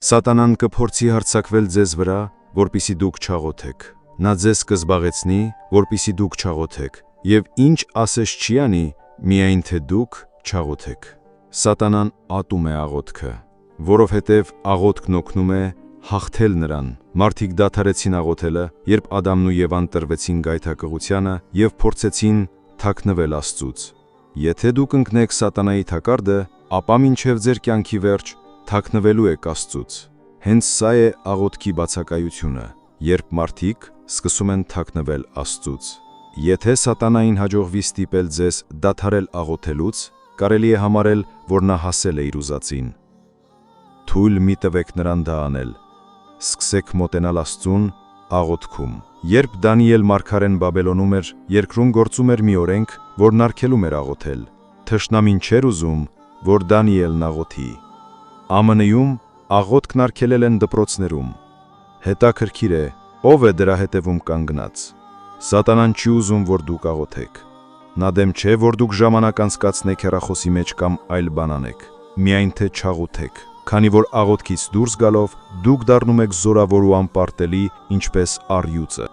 Սատանան կփորձի հարձակվել ձեզ վրա, որպիսի դուք չաղոթեք։ Նա ձեզ կզբաղեցնի, որպիսի դուք չաղոթեք, եւ ինչ ասես չի անի, միայն թե դուք չաղոթեք։ Սատանան ատում է աղոթքը, որովհետև աղոթքն օգնում է հաղթել նրան։ Մարդիկ դադարեցին աղոթելը, երբ Ադամն ու Եվան տրվեցին գայթակղությանը եւ փորձեցին թաքնվել Աստծուց։ Եթե դուք ընկնեք սատանայի թակարդը, ապա մինչև ձեր կյանքի վերջ թաքնվելու եք Աստծուց։ Հենց սա է աղոթքի բացակայությունը, երբ մարդիկ սկսում են թաքնվել Աստծուց։ Եթե սատանային հաջողվի ստիպել ձեզ դադարել աղոթելուց, կարելի է համարել, որ նա հասել է իր ուզածին։ Թույլ մի տվեք նրան դա անել։ Սկսեք մոտենալ Աստծուն աղոթքում։ Երբ Դանիել մարգարեն Բաբելոնում էր, երկրում գործում էր մի օրենք, որն արգելում էր աղոթել։ Թշնամին չէր ուզում, որ Դանիելն աղոթի։ ԱՄՆ-ում աղոթքն արգելել են դպրոցներում։ Հետաքրքիր է, ով է դրա հետևում կանգնած։ Սատանան չի ուզում, որ դուք աղոթեք։ Նա դեմ չէ, որ դուք ժամանակ անցկացնեք հեռախոսի մեջ կամ այլ բան անեք, միայն թե չաղոթեք, քանի որ աղոթքից դուրս գալով դուք դառնում եք զորավոր ու անպարտելի, ինչպես առյուծը։